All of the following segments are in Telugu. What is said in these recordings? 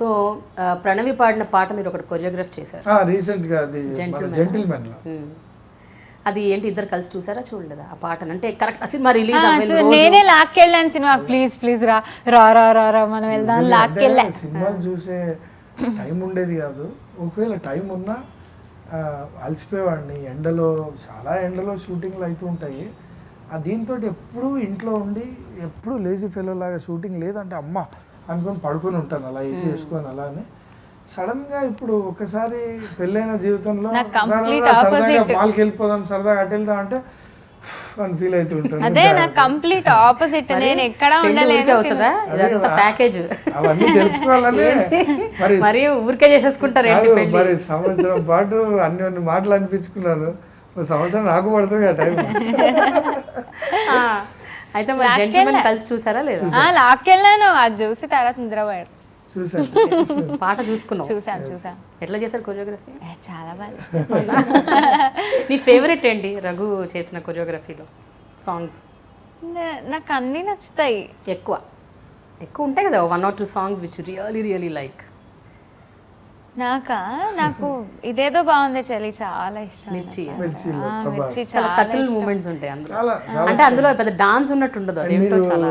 సో ప్రణవి పాడిన పాట మీరు ఒకటి కొరియోగ్రాఫ్ చేశారు రీసెంట్గా అది జెంటిల్మెన్లో. అది ఏంటి ఇద్దరు కలిసి చూసారా చూడలేదా ఆ పాటను? అంటే కరెక్ట్ సినిమా రిలీజ్ నేనే లాక్కెళ్ళాను సినిమా, ప్లీజ్ ప్లీజ్ రా రా రా రా రా మనం వెళ్దాం లాక్కెళ్ళా. సినిమాలు చూసే టైం ఉండేది కాదు. ఒకవేళ టైం ఉన్నా అలసిపోయేవాడిని. ఎండలో చాలా ఎండలో షూటింగ్లు అవుతూ ఉంటాయి. దీంతో ఎప్పుడూ ఇంట్లో ఉండి ఎప్పుడు లేజీ ఫెలో లాగా షూటింగ్ లేదంటే అమ్మ అనుకొని పడుకొని ఉంటాను అలా ఏసీ వేసుకొని అలానే. సడన్గా ఇప్పుడు ఒకసారి పెళ్ళైన జీవితంలో సరదాగా మాల్కి వెళ్ళిపోదాం, సరదాగా అటు వెళ్దాం అంటే అని ఫీల్ అవుతూ ఉంటాను. అదే నాకు కంప్లీట్ ఆపోజిట్. నేను ఎక్కడ ఉండలేదు అవుతుందా ప్యాకేజ్ అవన్నీ తెలుసుకోవాలని మరి ఊరికే చేసేసుకుంటారు. మరి సంవత్సరం పాటు అన్ని మాటలు అనిపించుకున్నాను. సంవత్సరం నాకు పడుతుంది ఆ టైం. అయితే మరి జెంటిల్మెన్ కలిసి చూసారా లేదా? లాక్కెళ్ళాను, అది చూసి తర్వాత నిద్రపోయాడు. చూసాను, పాట చూసుకున్నాం. చూసాను. ఎట్లా చేశారు కొరియోగ్రఫీ? చాలా బాగా. నీ ఫేవరెట్ ఏంటి రఘు చేసిన కొరియోగ్రఫీలో సాంగ్స్? నాకు అన్నీ నచ్చుతాయి. ఎక్కువ ఉంటాయి కదా 1 or 2 songs which really like. నాకు ఇదేదో బాగుంది చలి చాలా ఇష్టం. మిర్చి చాలా సటిల్ మూమెంట్స్ ఉంటాయి అందులో. అంటే అందులో పెద్ద డాన్స్ ఉన్నట్టు ఉండదు. అదేంటో చాలా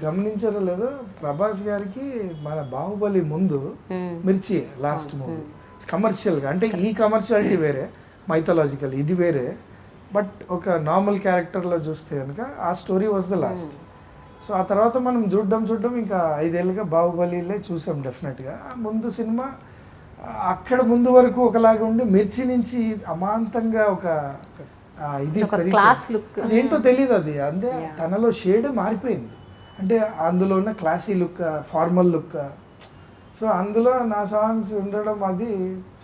గమనించారో లేదో, ప్రభాస్ గారికి మన బాహుబలి ముందు మిర్చి లాస్ట్ మూవీ కమర్షియల్గా, అంటే ఈ కమర్షియాలిటీ వేరే, మైథలాజికల్ ఇది వేరే, బట్ ఒక నార్మల్ క్యారెక్టర్లో చూస్తే కనుక ఆ story was the last. So ఆ తర్వాత మనం చూడడం ఇంకా 5 ఏళ్ళుగా బాహుబలిలే చూసాం డెఫినెట్గా. ముందు సినిమా అక్కడ ముందు వరకు ఒకలాగా ఉండి మిర్చి నుంచి అమాంతంగా ఒక ఇది క్లాస్ లుక్ అదేంటో తెలియదు. అది అంతే తనలో షేడ్ మారిపోయింది. అంటే అందులో ఉన్న classy look, formal look. So అందులో నా సాంగ్స్ ఉండడం అది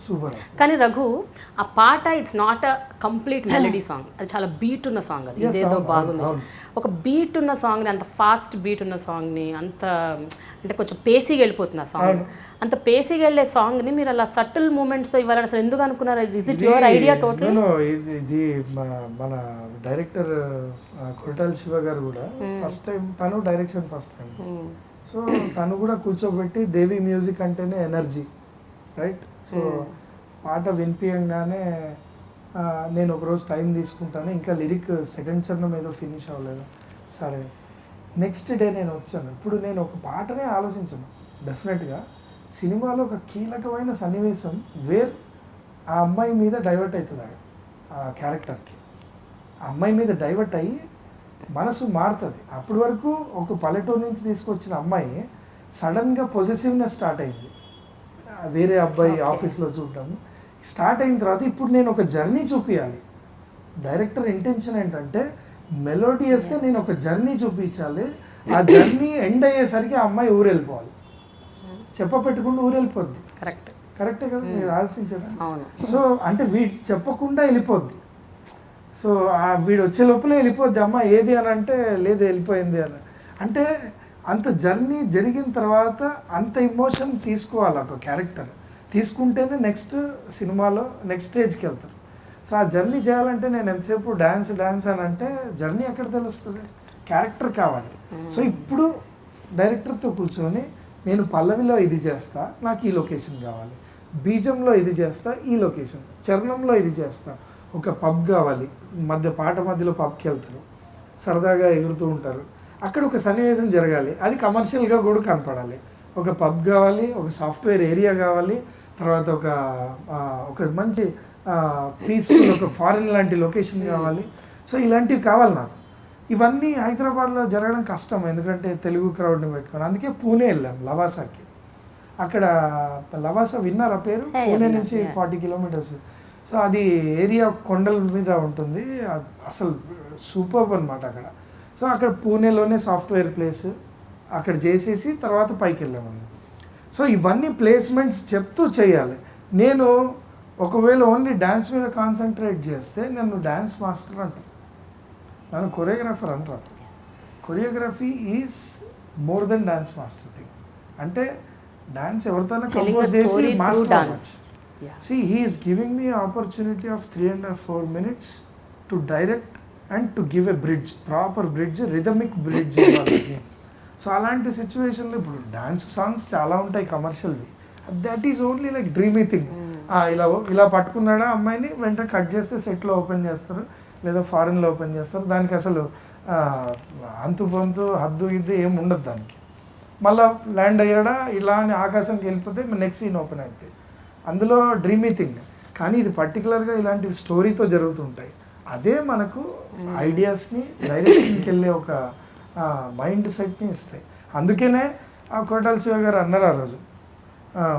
సూపర్. కానీ రఘు ఆ పాట it's not a complete melody song, అది చాలా బీట్ ఉన్న సాంగ్. అది ఇదేదో బాగుంది. ఒక బీట్ ఉన్న సాంగ్ని, అంత ఫాస్ట్ బీట్ ఉన్న సాంగ్ని, అంత అంటే కొంచెం పేసీగా వెళ్ళిపోతుంది ఆ సాంగ్. అంత పేసీగా వెళ్ళే సాంగ్ని మీరు అలా సటిల్ మూమెంట్స్తో ఇవ్వాలని అసలు ఎందుకు అనుకున్నారు? Is it your idea total? ఇది మన డైరెక్టర్ కొరటాల శివ గారు కూడా ఫస్ట్ టైం, తను డైరెక్షన్ ఫస్ట్ టైం. సో తను కూడా కూర్చోబెట్టి దేవి మ్యూజిక్ అంటేనే ఎనర్జీ, రైట్? సో పాట వినిపించగానే నేను ఒకరోజు టైం తీసుకుంటాను, ఇంకా లిరిక్ సెకండ్ చరణం ఏదో ఫినిష్ అవ్వలేదు, సరే నెక్స్ట్ డే నేను వచ్చాను. ఇప్పుడు నేను ఒక పాటనే ఆలోచించను. డెఫినెట్గా సినిమాలో ఒక కీలకమైన సన్నివేశం వేర్ ఆ అమ్మాయి మీద డైవర్ట్ అవుతుంది, ఆ క్యారెక్టర్కి ఆ అమ్మాయి మీద డైవర్ట్ అయ్యి మనసు మారుతుంది. అప్పటి వరకు ఒక పల్లెటూరు నుంచి తీసుకొచ్చిన అమ్మాయి సడన్గా పొజెసివ్నెస్ స్టార్ట్ అయింది. వేరే అబ్బాయి ఆఫీస్లో చూడడం స్టార్ట్ అయిన తర్వాత ఇప్పుడు నేను ఒక జర్నీ చూపించాలి. డైరెక్టర్ ఇంటెన్షన్ ఏంటంటే మెలోడియస్గా నేను ఒక జర్నీ చూపించాలి. ఆ జర్నీ ఎండ్ అయ్యేసరికి ఆ అమ్మాయి ఊరు వెళ్ళిపోవాలి, చెప్పపెట్టకుండా ఊరు వెళ్ళిపోద్ది. కరెక్టే కదా, మీరు ఆలోచించారా? సో అంటే వీడు చెప్పకుండా వెళ్ళిపోద్ది. సో వీడు వచ్చే లోపల వెళ్ళిపోద్ది అమ్మ, ఏది అని అంటే లేదు వెళ్ళిపోయింది అని. అంటే అంత జర్నీ జరిగిన తర్వాత అంత ఇమోషన్ తీసుకోవాలి ఒక క్యారెక్టర్, తీసుకుంటేనే నెక్స్ట్ సినిమాలో నెక్స్ట్ స్టేజ్కి వెళ్తారు. సో ఆ జర్నీ చేయాలంటే నేను ఎంతసేపు డ్యాన్స్ అని అంటే జర్నీ ఎక్కడ తెలుస్తుంది? క్యారెక్టర్ కావాలి. సో ఇప్పుడు డైరెక్టర్తో కూర్చొని నేను పల్లవిలో ఇది చేస్తా, నాకు ఈ లొకేషన్ కావాలి, బీజంలో ఇది చేస్తా, ఈ లొకేషన్, చరణంలో ఇది చేస్తా, ఒక పబ్ కావాలి, పాట మధ్యలో పబ్కి వెళ్తారు, సరదాగా ఎగురుతూ ఉంటారు, అక్కడ ఒక సన్నివేశం జరగాలి, అది కమర్షియల్గా కూడా కనపడాలి. ఒక పబ్ కావాలి, ఒక సాఫ్ట్వేర్ ఏరియా కావాలి, తర్వాత ఒక మంచి పీస్ఫుల్ ఒక ఫారిన్ లాంటి లొకేషన్ కావాలి. సో ఇలాంటివి కావాలి నాకు. ఇవన్నీ హైదరాబాద్లో జరగడం కష్టం, ఎందుకంటే తెలుగు క్రౌడ్ని పెట్టుకోండి. అందుకే పూణే వెళ్ళాం, లవాసాకి. అక్కడ లవాసా విన్నారా పేరు? పూణే నుంచి 40 కిలోమీటర్స్. సో అది ఏరియా కొండల మీద ఉంటుంది, అసలు సూపర్బ్ అనమాట అక్కడ. సో అక్కడ పూణేలోనే సాఫ్ట్వేర్ ప్లేస్, అక్కడ చేసేసి తర్వాత పైకి వెళ్ళామని. సో ఇవన్నీ ప్లేస్మెంట్స్ చెప్తూ చేయాలి. నేను ఒకవేళ ఓన్లీ డ్యాన్స్ మీద కాన్సన్ట్రేట్ చేస్తే నన్ను డ్యాన్స్ మాస్టర్ అంటారు, నన్ను కొరియోగ్రాఫర్ అంటారు. Choreography is more than dance master thing. అంటే డ్యాన్స్ ఎవరితోనే కంపోజ్ చేసి మాస్టర్ అవ్వచ్చు. See, he is giving me an opportunity of 3.5-4 minutes to direct and to give a bridge, proper bridge, rhythmic bridge. So అలాంటి సిచ్యువేషన్లో ఇప్పుడు డ్యాన్స్ సాంగ్స్ చాలా ఉంటాయి కమర్షియల్వి, that is only like dreamy thing. ఇలా ఇలా పట్టుకున్నాడా అమ్మాయిని వెంటనే కట్ చేస్తే సెట్లో ఓపెన్ చేస్తారు లేదా ఫారెన్లో ఓపెన్ చేస్తారు. దానికి అసలు అంతు పొంతు హద్దు ఇది ఏమి ఉండదు దానికి. మళ్ళీ ల్యాండ్ అయ్యాడా ఇలా అని ఆకాశంకి వెళ్ళిపోతే నెక్స్ట్ సీన్ ఓపెన్ అవుతుంది. అందులో డ్రీమీ థింగ్. కానీ ఇది పర్టికులర్గా ఇలాంటి స్టోరీతో జరుగుతుంటాయి. అదే మనకు ఐడియాస్ని డైరెక్షన్కి వెళ్ళే ఒక మైండ్ సెట్ని ఇస్తాయి. అందుకనే ఆ కోటాల శివ గారు అన్నారు ఆ రోజు,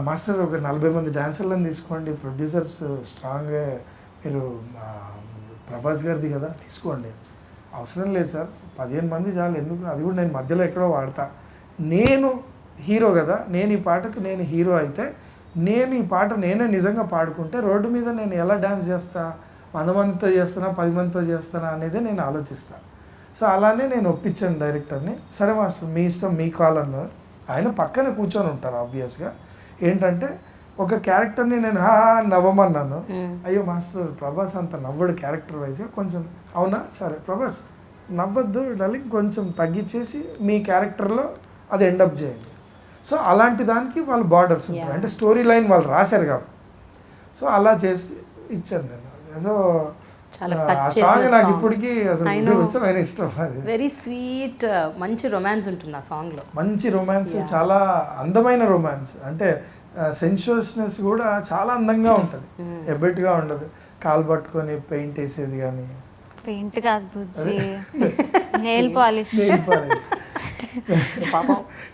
మాస్టర్ ఒక 40 మంది డాన్సర్లను తీసుకోండి, ప్రొడ్యూసర్స్ స్ట్రాంగ్గా, మీరు ప్రభాస్ గారిది కదా తీసుకోండి. అవసరం లేదు సార్, 15 మంది చాలు, ఎందుకు, అది కూడా నేను మధ్యలో ఎక్కడో వాడతా, నేను హీరో కదా, నేను ఈ పాటకు నేను హీరో అయితే నేను ఈ పాట నేనే నిజంగా పాడుకుంటే రోడ్డు మీద నేను ఎలా డ్యాన్స్ చేస్తా, 100 మందితో చేస్తానా 10 మందితో చేస్తానా అనేది నేను ఆలోచిస్తాను. సో అలానే నేను ఒప్పించాను డైరెక్టర్ని. సరే మాస్టర్ మీ ఇష్టం, మీ కాల్ అన్నారు. ఆయన పక్కన కూర్చొని ఉంటారు ఆబ్వియస్గా. ఏంటంటే ఒక క్యారెక్టర్ని నేను నవ్వమన్నాను. అయ్యో మాస్టర్ ప్రభాస్ అంత నవ్వడు క్యారెక్టర్ వైజ్గా, కొంచెం అవునా సరే ప్రభాస్ నవ్వద్దు డార్లింగ్, కొంచెం తగ్గించేసి మీ క్యారెక్టర్లో అది ఎండప్ చేయండి. సో అలాంటి దానికి వాళ్ళు బార్డర్స్ ఉంటారు, అంటే స్టోరీ లైన్ వాళ్ళు రాశారు కాబట్టి. సో అలా చేసి ఇచ్చాను నేను. సో ఆ సాంగ్ నాకు ఇప్పటికీ అసలు ఇష్టం. అది వెరీ స్వీట్, మంచి రొమాన్స్ ఉంటుంది ఆ సాంగ్లో. మంచి రొమాన్స్, చాలా అందమైన రొమాన్స్. అంటే సెన్షువస్నెస్ కూడా చాలా అందంగా ఉంటుంది, ఎబ్బెట్గా ఉండదు. కాలు పట్టుకొని పెయింట్ వేసేది కానీ, పెయింట్ కాదు బుజ్జి, నెయిల్ పాలిష్.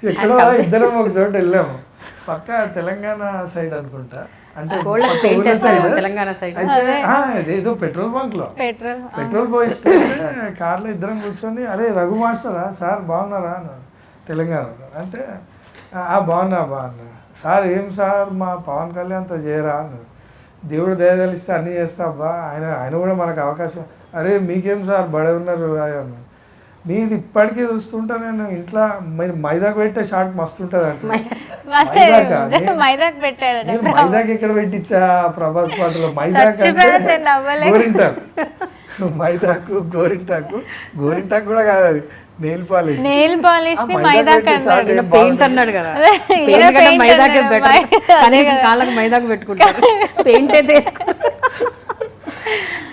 ఎక్కడో ఇద్దరం ఒక చోట వెళ్ళాము, పక్క తెలంగాణ సైడ్ అనుకుంటా, అంటే తెలంగాణ సైడ్. అయితే ఏదో పెట్రోల్ బంక్ లో పెట్రోల్ పోయిస్తే కార్లో ఇద్దరం కూర్చొని, అరే రఘు మాస్టరా సార్ బాగున్నారా అన్నాడు తెలంగాణలో. అంటే బాగున్నా సార్, ఏం సార్ మా పవన్ కళ్యాణ్తో చేయరా అన్నాడు. దేవుడు దయదలిస్తే అన్నీ చేస్తా అబ్బా, ఆయన కూడా మనకు అవకాశం. అరే మీకేం సార్ బడే ఉన్నారు అన్నాడు. నీది ఇప్పటికీ చూస్తుంటా నేను ఇంట్లో, మీరు మైదాకు పెట్టే షార్ట్ మస్తు ఉంటుంది అంటే, మైదాకి ఎక్కడ పెట్టించా ప్రభాస్ పాటలో, గోరింటాకు, మైదాకు గోరింటాకు కూడా కాదు అది, నెయిల్ పాలిష్ పెయింట్ అన్నాడు కదా, మైదాకే బెటర్, కనీసం కాళ్ళకి మైదాకు పెట్టుకుంటారు, పెయింట్ అయితే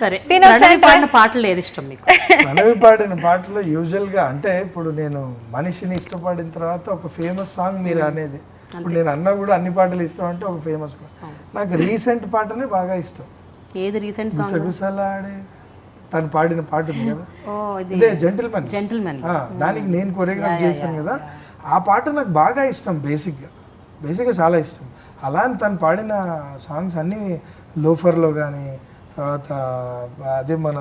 సరే. పాడిన పాటలు ఏది ఇష్టం మీకు? మనవి పాడిన పాటలు యూజువల్గా, అంటే ఇప్పుడు నేను మనిషిని ఇష్టపడిన తర్వాత ఒక ఫేమస్ సాంగ్ మీరు అనేది, ఇప్పుడు నేను అన్నా కూడా అన్ని పాటలు ఇష్టం అంటే ఒక ఫేమస్ పాట. నాకు రీసెంట్ పాటనే బాగా ఇష్టం. ఏది రీసెంట్ సాంగ్? గుసగుసలాడే తను పాడిన పాట ఉంది కదా, ఇదే జెంటిల్మెన్. దానికి నేను కొరియోగ్రాఫ్ చేశాను కదా, ఆ పాట నాకు బాగా ఇష్టం. బేసిక్గా చాలా ఇష్టం. అలా అని తను పాడిన సాంగ్స్ అన్నీ లోఫర్లో కానీ, తర్వాత అదే మన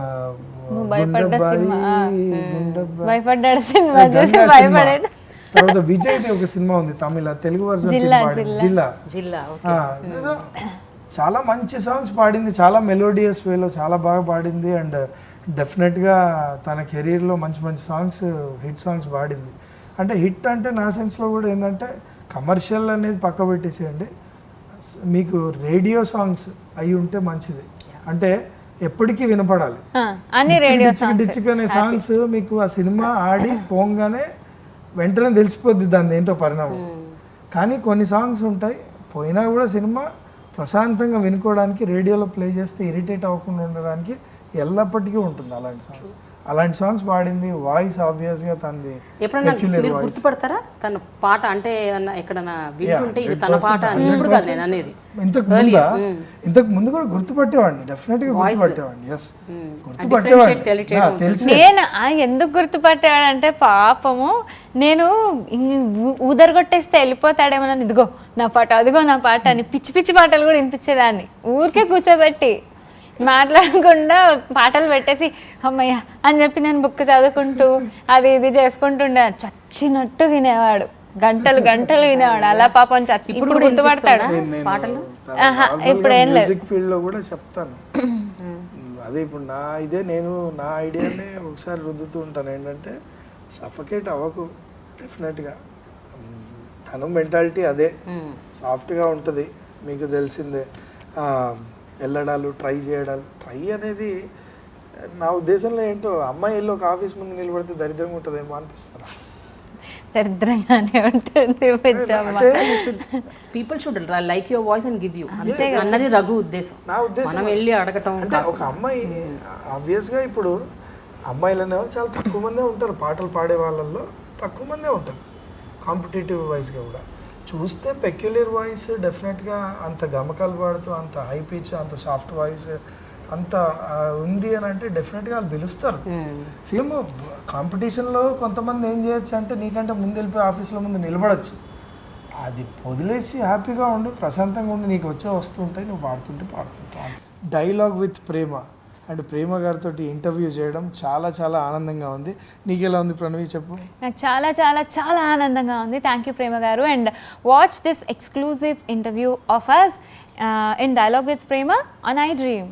తర్వాత విజయ్ది ఒక సినిమా ఉంది తమిళ, తెలుగు వర్జన్ జిల్లా. చాలా మంచి సాంగ్స్ పాడింది, చాలా మెలోడియస్ వేలో చాలా బాగా పాడింది. అండ్ డెఫినెట్గా తన కెరీర్లో మంచి మంచి సాంగ్స్, హిట్ సాంగ్స్ పాడింది. అంటే హిట్ అంటే నా సెన్స్లో కూడా ఏంటంటే కమర్షియల్ అనేది పక్క పెట్టేసేయండి, మీకు రేడియో సాంగ్స్ అయి ఉంటే మంచిది. అంటే ఎప్పటికీ వినపడాలి. డిచ్చిక్ అనే సాంగ్స్ మీకు ఆ సినిమా ఆడి పోగానే వెంటనే తెలిసిపోద్ది దాన్ని ఏంటో పరిణామం. కానీ కొన్ని సాంగ్స్ ఉంటాయి, పోయినా కూడా సినిమా ప్రశాంతంగా వినుకోవడానికి రేడియోలో ప్లే చేస్తే ఇరిటేట్ అవ్వకుండా ఉండడానికి ఎల్లప్పటికీ ఉంటుంది. అలాంటి సాంగ్స్ పాడింది. వాయిస్ ఆబ్వియస్గా తనది. ఎప్పుడన్నా మీరు గుర్తుపడతారా తన పాట? అంటే ఎక్కడన్నా వింటుంటే ఇది తన పాట అని? ఇప్పుడు కాదు నేను అనేది, ఇంతకు ముందు కూడా గుర్తుపట్టేవాడిని, డెఫినెట్గా గుర్తుపట్టేవాడిని. ఎస్, గుర్తుపట్టేవాడిని. నేను ఎందుకు గుర్తుపట్టేవాడు అంటే, పాపము నేను ఊదరగొట్టేస్తే వెళ్ళిపోతాడేమో, ఇదిగో నా పాట, అదిగో నా పాట అని పిచ్చి పిచ్చి పాటలు కూడా వినిపించేదాన్ని. ఊరికే కూర్చోబెట్టి మాట్లాడకుండా పాటలు పెట్టేసి అమ్మయ్య అని చెప్పి నేను బుక్ చదువుకుంటూ అది ఇది చేసుకుంటుండే. చచ్చినట్టు వినేవాడు, గంటలు గంటలు వినేవాడు. అలా పాపం చచ్చి ఇప్పుడు గుర్తుపడతాడు పాటలు. ఇప్పుడు ఏం లేదు. మ్యూజిక్ ఫీల్డ్ లో కూడా చెప్తాను అదే. ఇప్పుడు నా ఐడియానే ఒకసారి రుద్దుతూ ఉంటాను, ఏంటంటే సఫకేట్ అవ్వకు. డెఫినెట్గా తన మెంటాలిటీ అదే, సాఫ్ట్గా ఉంటుంది, మీకు తెలిసిందే. వెళ్ళడాలు, ట్రై చేయడాలు. ట్రై అనేది నా ఉద్దేశంలో ఏంటో, అమ్మాయి వెళ్ళి ఒక ఆఫీస్ ముందు నిలబడితే దరిద్రంగా ఉంటుందేమో అనిపిస్తాను. దరిద్రంగానే ఉంటుంది బుజ్జమ్మ. అంటే people should like your voice and give you అంతే అన్నది రఘు ఉద్దేశం. నా ఉద్దేశం మనం వెళ్ళి అడగటం అంటే ఒక అమ్మాయి ఆబ్వియస్గా ఇప్పుడు అమ్మాయిలనే చాలా తక్కువ మందే ఉంటారు, పాటలు పాడే వాళ్ళల్లో తక్కువ మందే ఉంటారు కాంపిటేటివ్ వాయిస్గా కూడా. చూస్తే పెక్యులర్ వాయిస్ డెఫినెట్గా అంత గమకాలు పాడుతూ అంత హై పిచ్ అంత సాఫ్ట్ వాయిస్ అంత ఉంది అని అంటే డెఫినెట్గా వాళ్ళు పిలుస్తారు. సేమ్ కాంపిటీషన్లో కొంతమంది ఏం చేయొచ్చు అంటే నీకంటే ముందు వెళ్ళిపోయి ఆఫీస్లో ముందు నిలబడచ్చు, అది వదిలేసి హ్యాపీగా ఉండి ప్రశాంతంగా ఉండి నీకు వస్తుంటాయి, నువ్వు పాడుతుంటావు. డైలాగ్ విత్ ప్రేమ అండ్ ప్రేమ గారితో ఇంటర్వ్యూ చేయడం చాలా చాలా ఆనందంగా ఉంది. నీకు ఎలా ఉంది ప్రణవి చెప్పు? నాకు చాలా చాలా చాలా ఆనందంగా ఉంది. Thank you Prema garu. And watch this exclusive interview of us in dialogue with Prema on I dream.